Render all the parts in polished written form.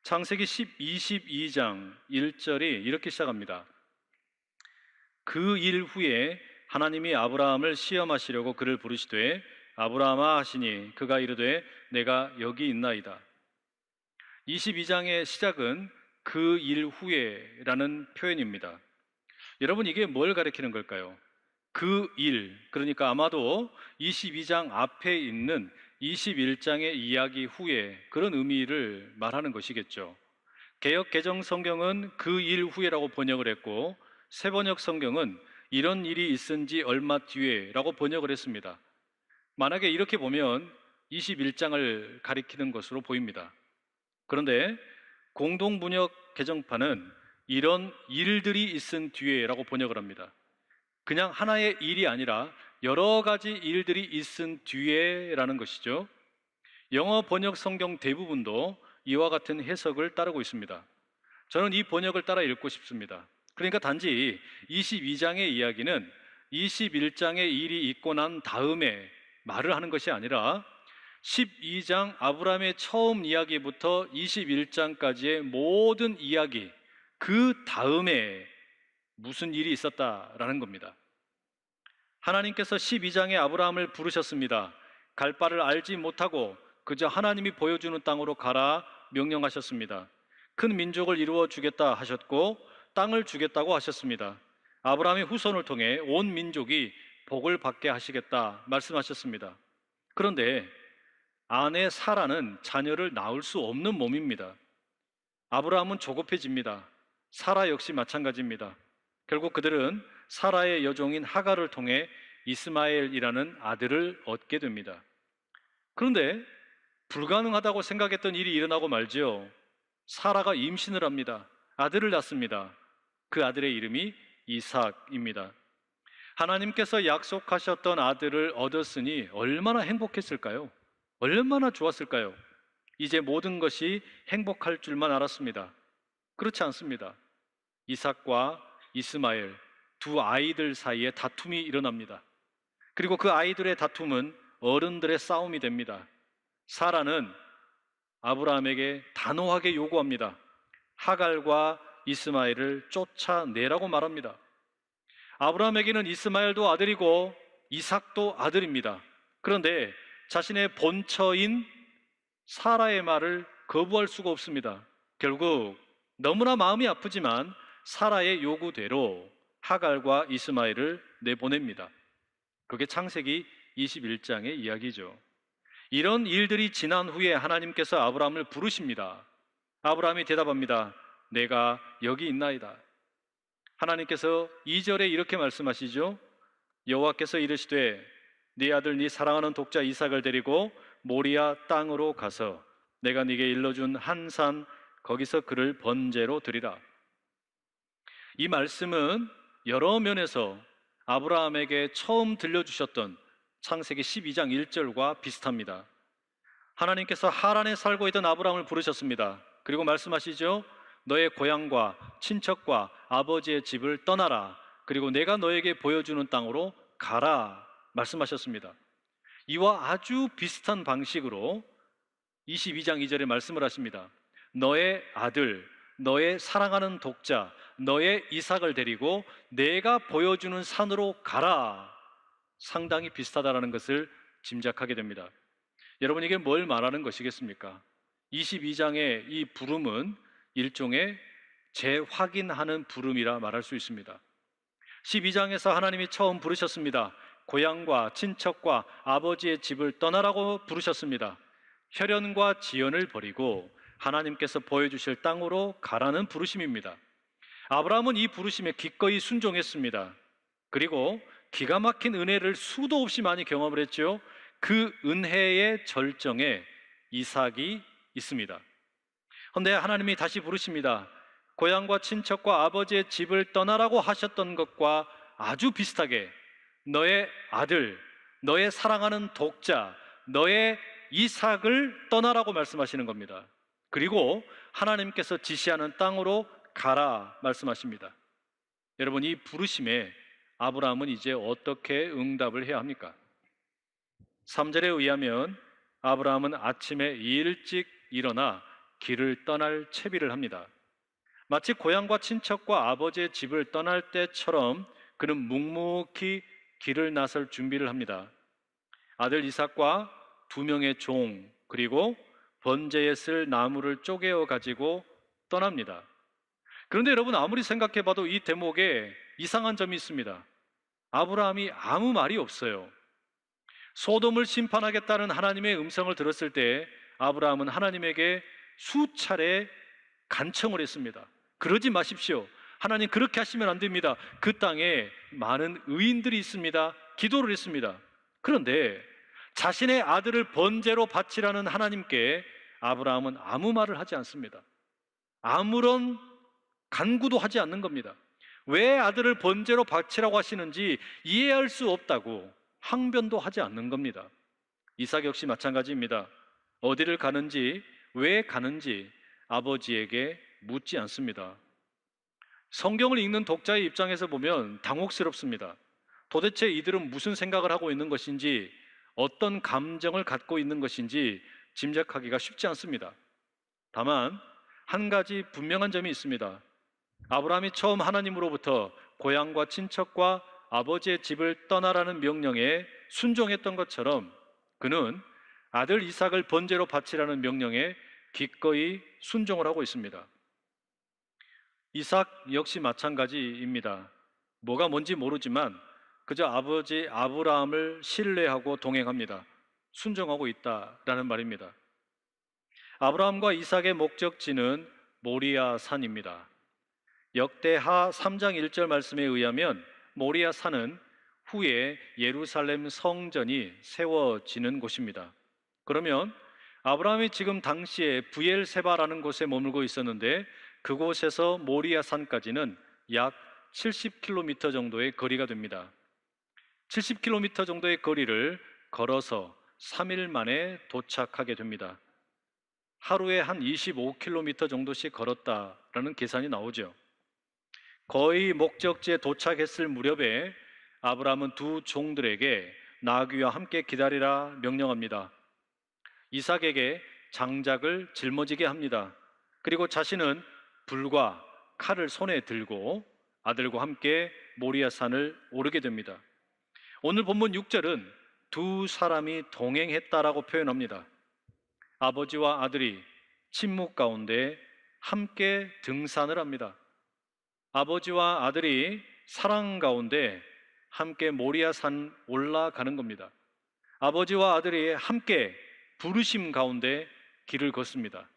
창세기 22장 1절이 이렇게 시작합니다. 그 일 후에 하나님이 아브라함을 시험하시려고 그를 부르시되 아브라함아 하시니 그가 이르되 내가 여기 있나이다. 22장의 시작은 그 일 후에라는 표현입니다. 여러분, 이게 뭘 가리키는 걸까요? 그 일, 그러니까 아마도 22장 앞에 있는 21장의 이야기 후에 그런 의미를 말하는 것이겠죠. 개역 개정 성경은 그 일 후에라고 번역을 했고, 새번역 성경은 이런 일이 있은 지 얼마 뒤에라고 번역을 했습니다. 만약에 이렇게 보면 21장을 가리키는 것으로 보입니다. 그런데 공동번역 개정판은 이런 일들이 있은 뒤에라고 번역을 합니다. 그냥 하나의 일이 아니라 여러 가지 일들이 있은 뒤에라는 것이죠. 영어 번역 성경 대부분도 이와 같은 해석을 따르고 있습니다. 저는 이 번역을 따라 읽고 싶습니다. 그러니까 단지 22장의 이야기는 21장의 일이 있고 난 다음에 말을 하는 것이 아니라 12장 아브라함의 처음 이야기부터 21장까지의 모든 이야기, 그 다음에 무슨 일이 있었다라는 겁니다. 하나님께서 12장에 아브라함을 부르셨습니다. 갈 바를 알지 못하고 그저 하나님이 보여주는 땅으로 가라 명령하셨습니다. 큰 민족을 이루어 주겠다 하셨고 땅을 주겠다고 하셨습니다. 아브라함의 후손을 통해 온 민족이 복을 받게 하시겠다 말씀하셨습니다. 그런데 아내 사라는 자녀를 낳을 수 없는 몸입니다. 아브라함은 조급해집니다. 사라 역시 마찬가지입니다. 결국 그들은 사라의 여종인 하갈을 통해 이스마엘이라는 아들을 얻게 됩니다. 그런데 불가능하다고 생각했던 일이 일어나고 말지요. 사라가 임신을 합니다. 아들을 낳습니다. 그 아들의 이름이 이삭입니다. 하나님께서 약속하셨던 아들을 얻었으니 얼마나 행복했을까요? 얼마나 좋았을까요? 이제 모든 것이 행복할 줄만 알았습니다. 그렇지 않습니다. 이삭과 이스마엘 두 아이들 사이에 다툼이 일어납니다. 그리고 그 아이들의 다툼은 어른들의 싸움이 됩니다. 사라는 아브라함에게 단호하게 요구합니다. 하갈과 이스마엘을 쫓아내라고 말합니다. 아브라함에게는 이스마엘도 아들이고 이삭도 아들입니다. 그런데 자신의 본처인 사라의 말을 거부할 수가 없습니다. 결국 너무나 마음이 아프지만 사라의 요구대로 하갈과 이스마엘을 내보냅니다. 그게 창세기 21장의 이야기죠. 이런 일들이 지난 후에 하나님께서 아브라함을 부르십니다. 아브라함이 대답합니다. 내가 여기 있나이다. 하나님께서 2절에 이렇게 말씀하시죠. 여호와께서 이르시되 네 아들 네 사랑하는 독자 이삭을 데리고 모리아 땅으로 가서 내가 네게 일러준 한 산 거기서 그를 번제로 드리라. 이 말씀은 여러 면에서 아브라함에게 처음 들려주셨던 창세기 12장 1절과 비슷합니다. 하나님께서 하란에 살고 있던 아브라함을 부르셨습니다. 그리고 말씀하시죠. 너의 고향과 친척과 아버지의 집을 떠나라. 그리고 내가 너에게 보여주는 땅으로 가라 말씀하셨습니다. 이와 아주 비슷한 방식으로 22장 2절에 말씀을 하십니다. 너의 아들, 너의 사랑하는 독자, 너의 이삭을 데리고 내가 보여주는 산으로 가라. 상당히 비슷하다라는 것을 짐작하게 됩니다. 여러분, 이게 뭘 말하는 것이겠습니까? 22장의 이 부름은 일종의 재확인하는 부름이라 말할 수 있습니다. 12장에서 하나님이 처음 부르셨습니다. 고향과 친척과 아버지의 집을 떠나라고 부르셨습니다. 혈연과 지연을 버리고 하나님께서 보여주실 땅으로 가라는 부르심입니다. 아브라함은 이 부르심에 기꺼이 순종했습니다. 그리고 기가 막힌 은혜를 수도 없이 많이 경험을 했죠. 그 은혜의 절정에 이삭이 있습니다. 그런데 하나님이 다시 부르십니다. 고향과 친척과 아버지의 집을 떠나라고 하셨던 것과 아주 비슷하게 너의 아들, 너의 사랑하는 독자, 너의 이삭을 떠나라고 말씀하시는 겁니다. 그리고 하나님께서 지시하는 땅으로 가라 말씀하십니다. 여러분, 이 부르심에 아브라함은 이제 어떻게 응답을 해야 합니까? 3절에 의하면 아브라함은 아침에 일찍 일어나 길을 떠날 채비를 합니다. 마치 고향과 친척과 아버지의 집을 떠날 때처럼 그는 묵묵히 길을 나설 준비를 합니다. 아들 이삭과 두 명의 종, 그리고 번제에 쓸 나무를 쪼개어 가지고 떠납니다. 그런데 여러분, 아무리 생각해 봐도 이 대목에 이상한 점이 있습니다. 아브라함이 아무 말이 없어요. 소돔을 심판하겠다는 하나님의 음성을 들었을 때 아브라함은 하나님에게 수차례 간청을 했습니다. 그러지 마십시오. 하나님, 그렇게 하시면 안 됩니다. 그 땅에 많은 의인들이 있습니다. 기도를 했습니다. 그런데 자신의 아들을 번제로 바치라는 하나님께 아브라함은 아무 말을 하지 않습니다. 아무런 간구도 하지 않는 겁니다. 왜 아들을 번제로 바치라고 하시는지 이해할 수 없다고 항변도 하지 않는 겁니다. 이삭 역시 마찬가지입니다. 어디를 가는지, 왜 가는지 아버지에게 묻지 않습니다. 성경을 읽는 독자의 입장에서 보면 당혹스럽습니다. 도대체 이들은 무슨 생각을 하고 있는 것인지, 어떤 감정을 갖고 있는 것인지 짐작하기가 쉽지 않습니다. 다만 한 가지 분명한 점이 있습니다. 아브라함이 처음 하나님으로부터 고향과 친척과 아버지의 집을 떠나라는 명령에 순종했던 것처럼 그는 아들 이삭을 번제로 바치라는 명령에 기꺼이 순종을 하고 있습니다. 이삭 역시 마찬가지입니다. 뭐가 뭔지 모르지만 그저 아버지 아브라함을 신뢰하고 동행합니다. 순종하고 있다라는 말입니다. 아브라함과 이삭의 목적지는 모리아 산입니다. 역대하 3장 1절 말씀에 의하면 모리아 산은 후에 예루살렘 성전이 세워지는 곳입니다. 그러면 아브라함이 지금 당시에 부엘세바라는 곳에 머물고 있었는데 그곳에서 모리아 산까지는 약 70km 정도의 거리가 됩니다. 70km 정도의 거리를 걸어서 3일 만에 도착하게 됩니다. 하루에 한 25km 정도씩 걸었다라는 계산이 나오죠. 거의 목적지에 도착했을 무렵에 아브라함은 두 종들에게 나귀와 함께 기다리라 명령합니다. 이삭에게 장작을 짊어지게 합니다. 그리고 자신은 불과 칼을 손에 들고 아들과 함께 모리아 산을 오르게 됩니다. 오늘 본문 6절은 두 사람이 동행했다라고 표현합니다. 아버지와 아들이 침묵 가운데 함께 등산을 합니다. 아버지와 아들이 사랑 가운데 함께 모리아 산 올라가는 겁니다. 아버지와 아들이 함께 부르심 가운데 길을 걷습니다.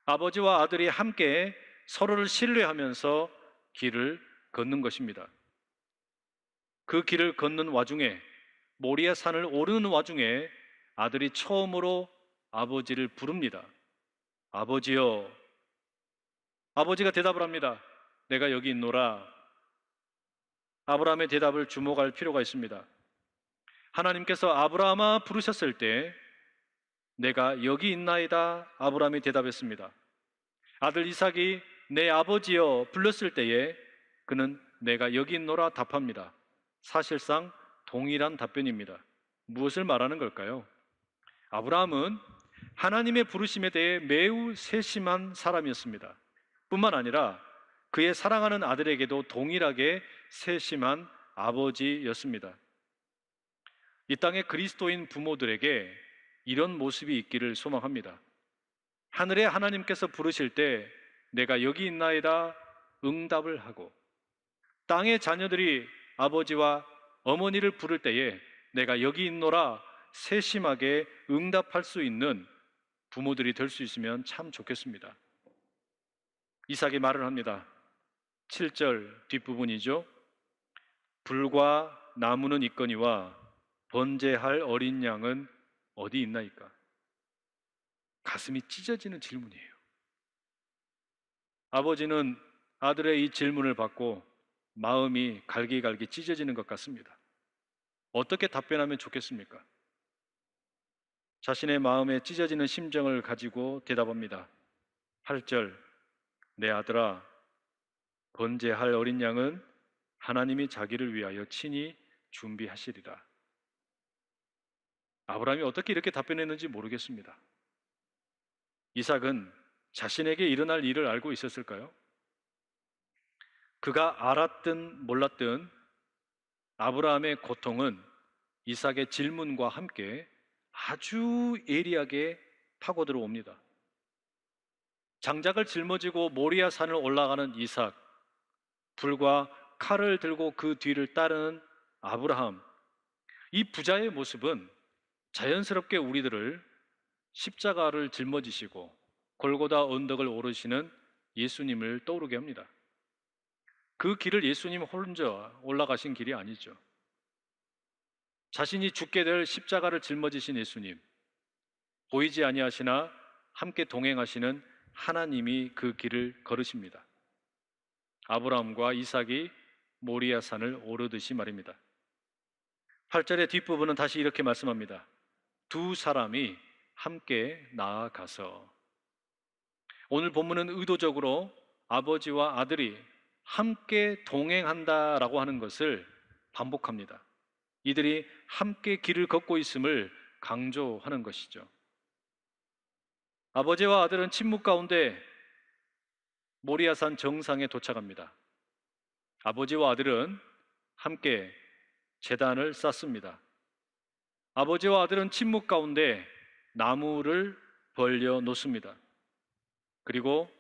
아버지와 아들이 함께 서로를 신뢰하면서 길을 걷는 것입니다. 그 길을 걷는 와중에, 모리아 산을 오르는 와중에 아들이 처음으로 아버지를 부릅니다. 아버지여. 아버지가 대답을 합니다. 내가 여기 있노라. 아브라함의 대답을 주목할 필요가 있습니다. 하나님께서 아브라함아 부르셨을 때 내가 여기 있나이다, 아브라함이 대답했습니다. 아들 이삭이 내 아버지여 불렀을 때에 그는 내가 여기 있노라 답합니다. 사실상 동일한 답변입니다. 무엇을 말하는 걸까요? 아브라함은 하나님의 부르심에 대해 매우 세심한 사람이었습니다. 뿐만 아니라 그의 사랑하는 아들에게도 동일하게 세심한 아버지였습니다. 이 땅의 그리스도인 부모들에게 이런 모습이 있기를 소망합니다. 하늘의 하나님께서 부르실 때 내가 여기 있나이다 응답을 하고, 땅의 자녀들이 아버지와 어머니를 부를 때에 내가 여기 있노라 세심하게 응답할 수 있는 부모들이 될 수 있으면 참 좋겠습니다. 이삭이 말을 합니다. 7절 뒷부분이죠. 불과 나무는 있거니와 번제할 어린 양은 어디 있나이까? 가슴이 찢어지는 질문이에요. 아버지는 아들의 이 질문을 받고 마음이 갈기갈기 찢어지는 것 같습니다. 어떻게 답변하면 좋겠습니까? 자신의 마음에 찢어지는 심정을 가지고 대답합니다. 8절 내 아들아, 번제할 어린 양은 하나님이 자기를 위하여 친히 준비하시리라. 아브라함이 어떻게 이렇게 답변했는지 모르겠습니다. 이삭은 자신에게 일어날 일을 알고 있었을까요? 그가 알았든 몰랐든 아브라함의 고통은 이삭의 질문과 함께 아주 예리하게 파고 들어옵니다. 장작을 짊어지고 모리아 산을 올라가는 이삭, 불과 칼을 들고 그 뒤를 따르는 아브라함, 이 부자의 모습은 자연스럽게 우리들을 십자가를 짊어지시고 골고다 언덕을 오르시는 예수님을 떠오르게 합니다. 그 길을 예수님 혼자 올라가신 길이 아니죠. 자신이 죽게 될 십자가를 짊어지신 예수님, 보이지 아니하시나 함께 동행하시는 하나님이 그 길을 걸으십니다. 아브라함과 이삭이 모리아 산을 오르듯이 말입니다. 8절의 뒷부분은 다시 이렇게 말씀합니다. 두 사람이 함께 나아가서. 오늘 본문은 의도적으로 아버지와 아들이 함께 동행한다라고 하는 것을 반복합니다. 이들이 함께 길을 걷고 있음을 강조하는 것이죠. 아버지와 아들은 침묵 가운데 모리아산 정상에 도착합니다. 아버지와 아들은 함께 제단을 쌓습니다. 아버지와 아들은 침묵 가운데 나무를 벌려 놓습니다. 그리고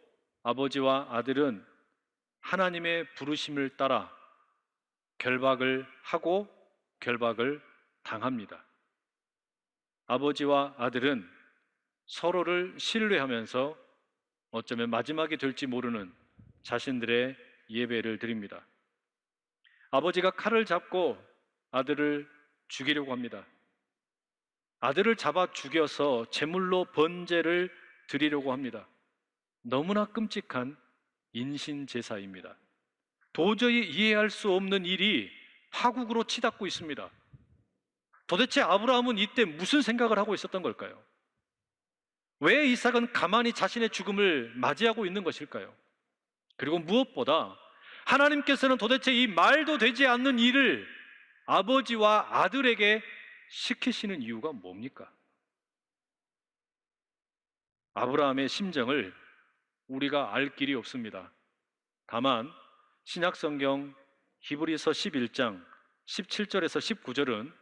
아버지와 아들은 하나님의 부르심을 따라 결박을 하고 결박을 당합니다. 아버지와 아들은 서로를 신뢰하면서 어쩌면 마지막이 될지 모르는 자신들의 예배를 드립니다. 아버지가 칼을 잡고 아들을 죽이려고 합니다. 아들을 잡아 죽여서 제물로 번제를 드리려고 합니다. 너무나 끔찍한 인신제사입니다. 도저히 이해할 수 없는 일이 파국으로 치닫고 있습니다. 도대체 아브라함은 이때 무슨 생각을 하고 있었던 걸까요? 왜 이삭은 가만히 자신의 죽음을 맞이하고 있는 것일까요? 그리고 무엇보다 하나님께서는 도대체 이 말도 되지 않는 일을 아버지와 아들에게 시키시는 이유가 뭡니까? 아브라함의 심정을 우리가 알 길이 없습니다. 다만 신약성경 히브리서 11장 17절에서 19절은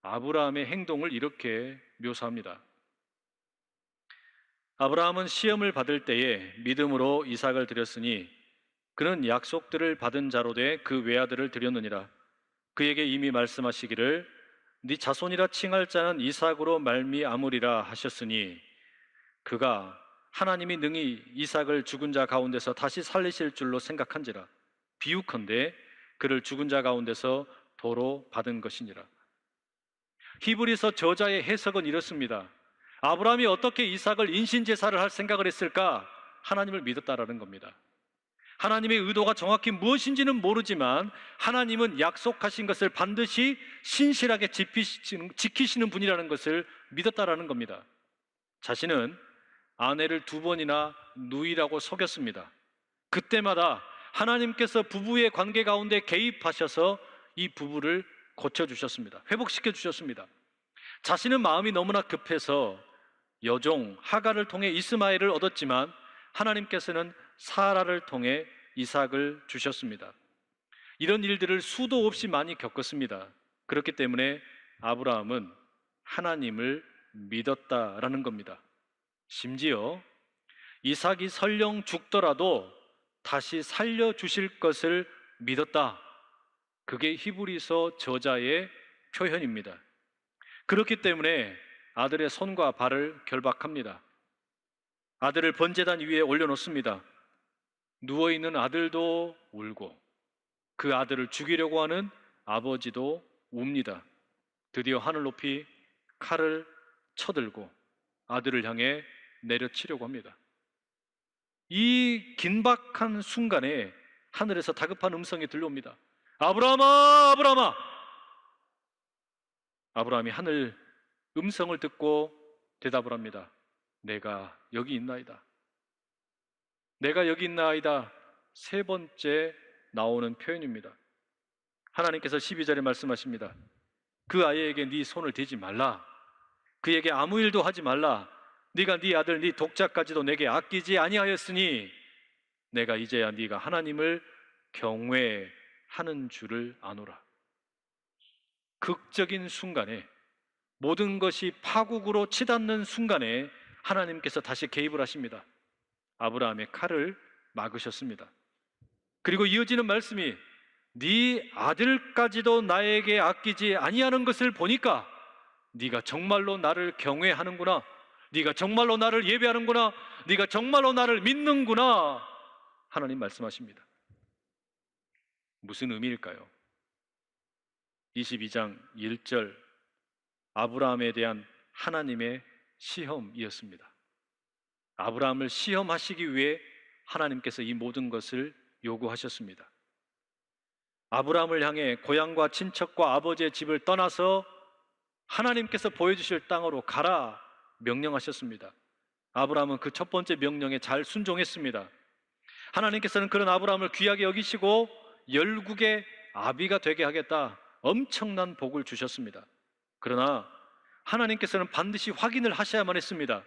아브라함의 행동을 이렇게 묘사합니다. 아브라함은 시험을 받을 때에 믿음으로 이삭을 드렸으니 그는 약속들을 받은 자로 돼 그 외아들을 드렸느니라. 그에게 이미 말씀하시기를 네 자손이라 칭할 자는 이삭으로 말미암으리라 하셨으니 그가 하나님이 능히 이삭을 죽은 자 가운데서 다시 살리실 줄로 생각한지라. 비유컨대 그를 죽은 자 가운데서 도로 받은 것이니라. 히브리서 저자의 해석은 이렇습니다. 아브라함이 어떻게 이삭을 인신제사를 할 생각을 했을까? 하나님을 믿었다라는 겁니다. 하나님의 의도가 정확히 무엇인지는 모르지만 하나님은 약속하신 것을 반드시 신실하게 지키시는 분이라는 것을 믿었다라는 겁니다. 자신은 아내를 2번이나 누이라고 속였습니다. 그때마다 하나님께서 부부의 관계 가운데 개입하셔서 이 부부를 고쳐주셨습니다. 회복시켜 주셨습니다. 자신은 마음이 너무나 급해서 여종 하갈을 통해 이스마엘을 얻었지만 하나님께서는 사라를 통해 이삭을 주셨습니다. 이런 일들을 수도 없이 많이 겪었습니다. 그렇기 때문에 아브라함은 하나님을 믿었다라는 겁니다. 심지어 이삭이 설령 죽더라도 다시 살려주실 것을 믿었다. 그게 히브리서 저자의 표현입니다. 그렇기 때문에 아들의 손과 발을 결박합니다. 아들을 번제단 위에 올려놓습니다. 누워있는 아들도 울고 그 아들을 죽이려고 하는 아버지도 웁니다. 드디어 하늘 높이 칼을 쳐들고 아들을 향해 내려치려고 합니다. 이 긴박한 순간에 하늘에서 다급한 음성이 들려옵니다. 아브라함아, 아브라함아! 아브라함이 하늘 음성을 듣고 대답을 합니다. 내가 여기 있나이다. 내가 여기 있나이다. 3번째 나오는 표현입니다. 하나님께서 12절에 말씀하십니다. 그 아이에게 네 손을 대지 말라. 그에게 아무 일도 하지 말라. 네가 네 아들 네 독자까지도 내게 아끼지 아니하였으니 내가 이제야 네가 하나님을 경외하는 줄을 아노라. 극적인 순간에, 모든 것이 파국으로 치닫는 순간에 하나님께서 다시 개입을 하십니다. 아브라함의 칼을 막으셨습니다. 그리고 이어지는 말씀이 네 아들까지도 나에게 아끼지 아니하는 것을 보니까 네가 정말로 나를 경외하는구나, 네가 정말로 나를 예배하는구나, 네가 정말로 나를 믿는구나, 하나님 말씀하십니다. 무슨 의미일까요? 22장 1절, 아브라함에 대한 하나님의 시험이었습니다. 아브라함을 시험하시기 위해 하나님께서 이 모든 것을 요구하셨습니다. 아브라함을 향해 고향과 친척과 아버지의 집을 떠나서 하나님께서 보여주실 땅으로 가라 명령하셨습니다. 아브라함은 그 첫 번째 명령에 잘 순종했습니다. 하나님께서는 그런 아브라함을 귀하게 여기시고 열국의 아비가 되게 하겠다, 엄청난 복을 주셨습니다. 그러나 하나님께서는 반드시 확인을 하셔야만 했습니다.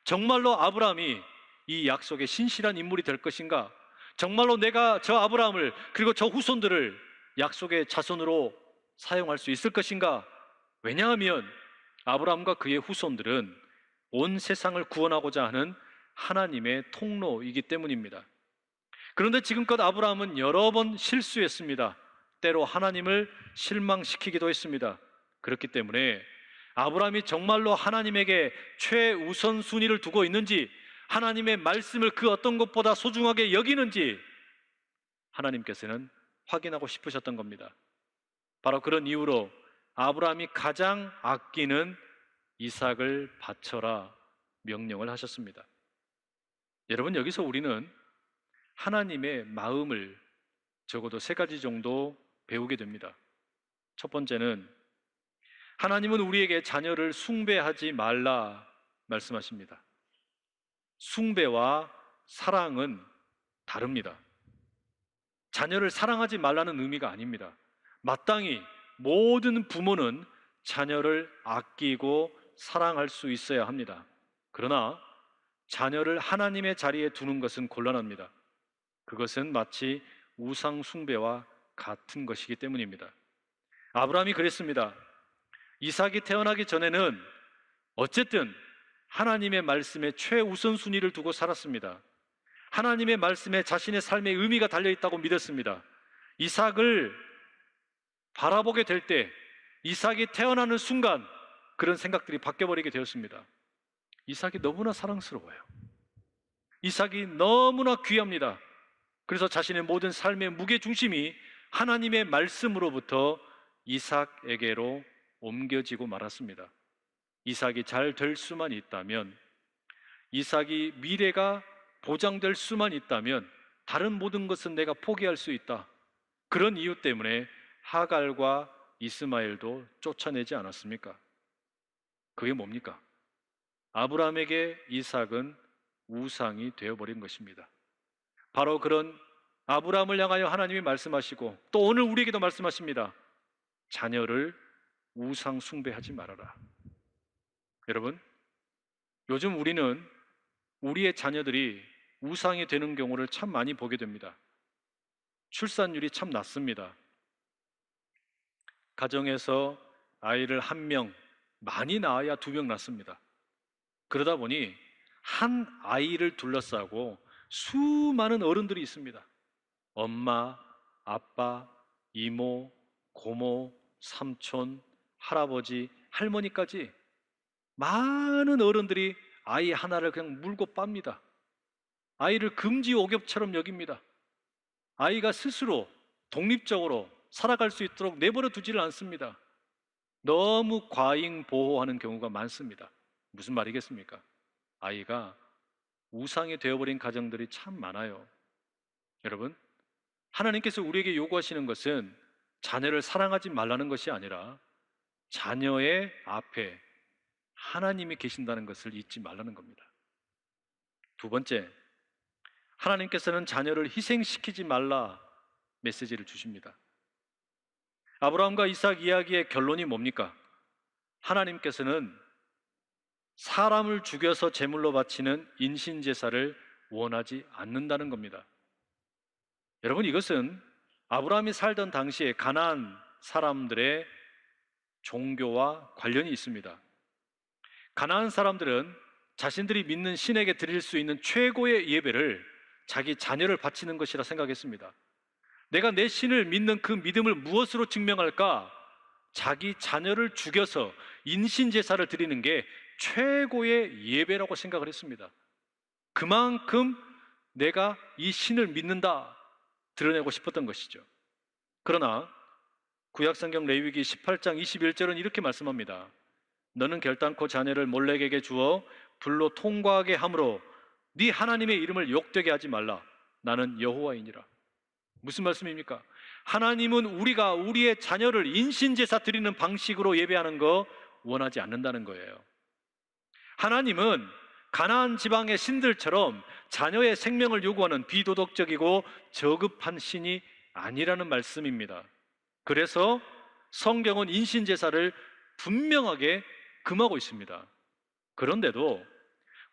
정말로 아브라함이 이 약속의 신실한 인물이 될 것인가? 정말로 내가 저 아브라함을 그리고 저 후손들을 약속의 자손으로 사용할 수 있을 것인가? 왜냐하면 아브라함과 그의 후손들은 온 세상을 구원하고자 하는 하나님의 통로이기 때문입니다. 그런데 지금껏 아브라함은 여러 번 실수했습니다. 때로 하나님을 실망시키기도 했습니다. 그렇기 때문에 아브라함이 정말로 하나님에게 최우선 순위를 두고 있는지, 하나님의 말씀을 그 어떤 것보다 소중하게 여기는지 하나님께서는 확인하고 싶으셨던 겁니다. 바로 그런 이유로 아브라함이 가장 아끼는 이삭을 바쳐라 명령을 하셨습니다. 여러분, 여기서 우리는 하나님의 마음을 적어도 세 가지 정도 배우게 됩니다. 첫 번째는 하나님은 우리에게 자녀를 숭배하지 말라 말씀하십니다. 숭배와 사랑은 다릅니다. 자녀를 사랑하지 말라는 의미가 아닙니다. 마땅히 모든 부모는 자녀를 아끼고 사랑할 수 있어야 합니다. 그러나 자녀를 하나님의 자리에 두는 것은 곤란합니다. 그것은 마치 우상 숭배와 같은 것이기 때문입니다. 아브라함이 그랬습니다. 이삭이 태어나기 전에는 어쨌든 하나님의 말씀에 최우선순위를 두고 살았습니다. 하나님의 말씀에 자신의 삶의 의미가 달려있다고 믿었습니다. 이삭을 바라보게 될 때, 이삭이 태어나는 순간 그런 생각들이 바뀌어버리게 되었습니다. 이삭이 너무나 사랑스러워요. 이삭이 너무나 귀합니다. 그래서 자신의 모든 삶의 무게중심이 하나님의 말씀으로부터 이삭에게로 옮겨지고 말았습니다. 이삭이 잘 될 수만 있다면, 이삭이 미래가 보장될 수만 있다면 다른 모든 것은 내가 포기할 수 있다. 그런 이유 때문에 하갈과 이스마엘도 쫓아내지 않았습니까? 그게 뭡니까? 아브라함에게 이삭은 우상이 되어버린 것입니다. 바로 그런 아브라함을 향하여 하나님이 말씀하시고 또 오늘 우리에게도 말씀하십니다. 자녀를 우상 숭배하지 말아라. 여러분, 요즘 우리는 우리의 자녀들이 우상이 되는 경우를 참 많이 보게 됩니다. 출산율이 참 낮습니다. 가정에서 아이를 한 명, 많이 낳아야 2명 낳습니다. 그러다 보니 한 아이를 둘러싸고 수많은 어른들이 있습니다. 엄마, 아빠, 이모, 고모, 삼촌, 할아버지, 할머니까지 많은 어른들이 아이 하나를 그냥 물고 빱니다. 아이를 금지옥엽처럼 여깁니다. 아이가 스스로 독립적으로 살아갈 수 있도록 내버려 두지를 않습니다. 너무 과잉 보호하는 경우가 많습니다. 무슨 말이겠습니까? 아이가 우상이 되어버린 가정들이 참 많아요. 여러분, 하나님께서 우리에게 요구하시는 것은 자녀를 사랑하지 말라는 것이 아니라 자녀의 앞에 하나님이 계신다는 것을 잊지 말라는 겁니다. 두 번째, 하나님께서는 자녀를 희생시키지 말라 메시지를 주십니다. 아브라함과 이삭 이야기의 결론이 뭡니까? 하나님께서는 사람을 죽여서 제물로 바치는 인신제사를 원하지 않는다는 겁니다. 여러분, 이것은 아브라함이 살던 당시에 가나안 사람들의 종교와 관련이 있습니다. 가나안 사람들은 자신들이 믿는 신에게 드릴 수 있는 최고의 예배를 자기 자녀를 바치는 것이라 생각했습니다. 내가 내 신을 믿는 그 믿음을 무엇으로 증명할까? 자기 자녀를 죽여서 인신제사를 드리는 게 최고의 예배라고 생각을 했습니다. 그만큼 내가 이 신을 믿는다 드러내고 싶었던 것이죠. 그러나 구약성경 레위기 18장 21절은 이렇게 말씀합니다. 너는 결단코 자녀를 몰렉에게 주어 불로 통과하게 함으로 네 하나님의 이름을 욕되게 하지 말라. 나는 여호와이니라. 무슨 말씀입니까? 하나님은 우리가 우리의 자녀를 인신제사 드리는 방식으로 예배하는 거 원하지 않는다는 거예요. 하나님은 가나안 지방의 신들처럼 자녀의 생명을 요구하는 비도덕적이고 저급한 신이 아니라는 말씀입니다. 그래서 성경은 인신제사를 분명하게 금하고 있습니다. 그런데도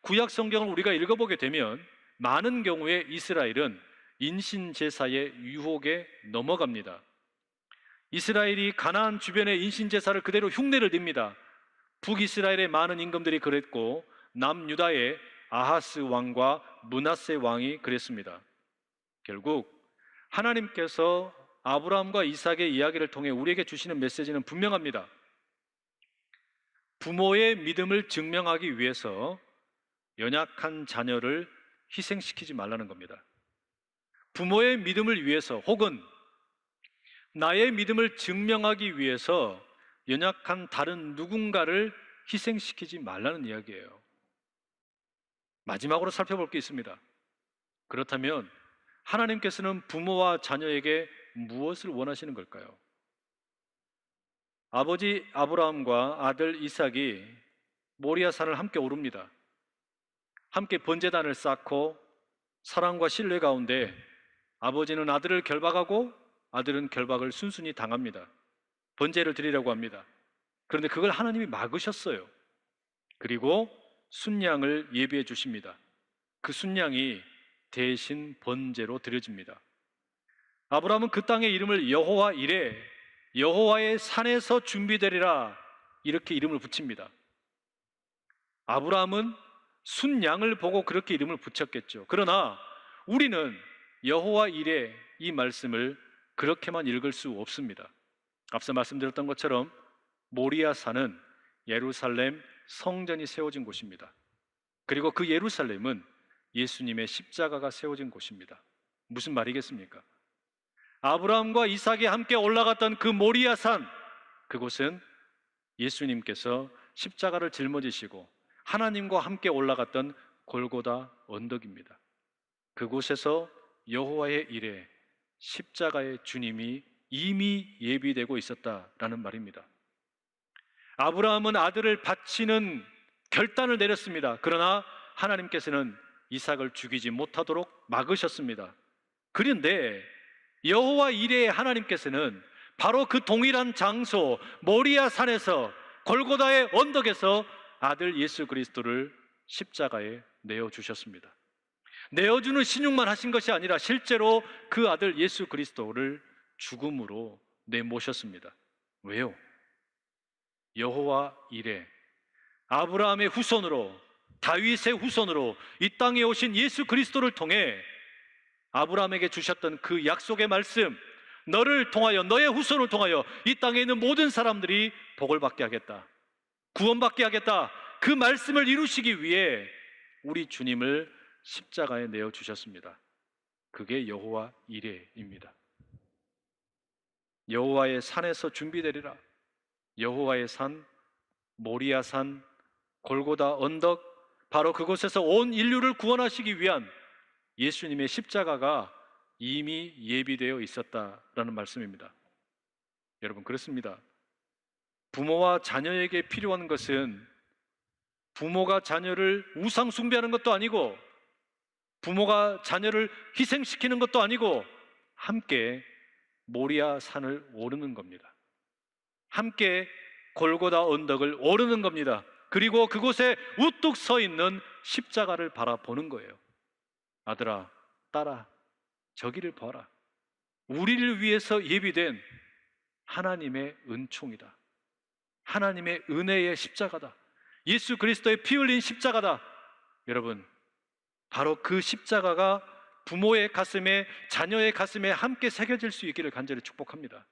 구약 성경을 우리가 읽어보게 되면 많은 경우에 이스라엘은 인신제사의 유혹에 넘어갑니다. 이스라엘이 가나안 주변의 인신제사를 그대로 흉내를 냅니다. 북이스라엘의 많은 임금들이 그랬고 남유다의 아하스 왕과 므낫세 왕이 그랬습니다. 결국 하나님께서 아브라함과 이삭의 이야기를 통해 우리에게 주시는 메시지는 분명합니다. 부모의 믿음을 증명하기 위해서 연약한 자녀를 희생시키지 말라는 겁니다. 부모의 믿음을 위해서 혹은 나의 믿음을 증명하기 위해서 연약한 다른 누군가를 희생시키지 말라는 이야기예요. 마지막으로 살펴볼 게 있습니다. 그렇다면 하나님께서는 부모와 자녀에게 무엇을 원하시는 걸까요? 아버지 아브라함과 아들 이삭이 모리아산을 함께 오릅니다. 함께 번제단을 쌓고 사랑과 신뢰 가운데 아버지는 아들을 결박하고 아들은 결박을 순순히 당합니다. 번제를 드리려고 합니다. 그런데 그걸 하나님이 막으셨어요. 그리고 순양을 예비해 주십니다. 그 순양이 대신 번제로 드려집니다. 아브라함은 그 땅의 이름을 여호와 이레, 여호와의 산에서 준비되리라 이렇게 이름을 붙입니다. 아브라함은 순양을 보고 그렇게 이름을 붙였겠죠. 그러나 우리는 여호와 이레 이 말씀을 그렇게만 읽을 수 없습니다. 앞서 말씀드렸던 것처럼 모리아산은 예루살렘 성전이 세워진 곳입니다. 그리고 그 예루살렘은 예수님의 십자가가 세워진 곳입니다. 무슨 말이겠습니까? 아브라함과 이삭이 함께 올라갔던 그 모리아산, 그곳은 예수님께서 십자가를 짊어지시고 하나님과 함께 올라갔던 골고다 언덕입니다. 그곳에서 여호와의 이레, 십자가의 주님이 이미 예비되고 있었다라는 말입니다. 아브라함은 아들을 바치는 결단을 내렸습니다. 그러나 하나님께서는 이삭을 죽이지 못하도록 막으셨습니다. 그런데 여호와 이레의 하나님께서는 바로 그 동일한 장소 모리아 산에서 골고다의 언덕에서 아들 예수 그리스도를 십자가에 내어주셨습니다. 내어주는 신용만 하신 것이 아니라 실제로 그 아들 예수 그리스도를 죽음으로 내모셨습니다. 왜요? 여호와 이레, 아브라함의 후손으로, 다윗의 후손으로 이 땅에 오신 예수 그리스도를 통해 아브라함에게 주셨던 그 약속의 말씀, 너를 통하여, 너의 후손을 통하여 이 땅에 있는 모든 사람들이 복을 받게 하겠다, 구원받게 하겠다, 그 말씀을 이루시기 위해 우리 주님을 십자가에 내어주셨습니다. 그게 여호와 이레입니다. 여호와의 산에서 준비되리라. 여호와의 산, 모리아산, 골고다 언덕, 바로 그곳에서 온 인류를 구원하시기 위한 예수님의 십자가가 이미 예비되어 있었다라는 말씀입니다. 여러분, 그렇습니다. 부모와 자녀에게 필요한 것은 부모가 자녀를 우상 숭배하는 것도 아니고 부모가 자녀를 희생시키는 것도 아니고 함께 모리아 산을 오르는 겁니다. 함께 골고다 언덕을 오르는 겁니다. 그리고 그곳에 우뚝 서 있는 십자가를 바라보는 거예요. 아들아, 딸아, 저기를 봐라. 우리를 위해서 예비된 하나님의 은총이다. 하나님의 은혜의 십자가다. 예수 그리스도의 피 흘린 십자가다. 여러분, 바로 그 십자가가 부모의 가슴에, 자녀의 가슴에 함께 새겨질 수 있기를 간절히 축복합니다.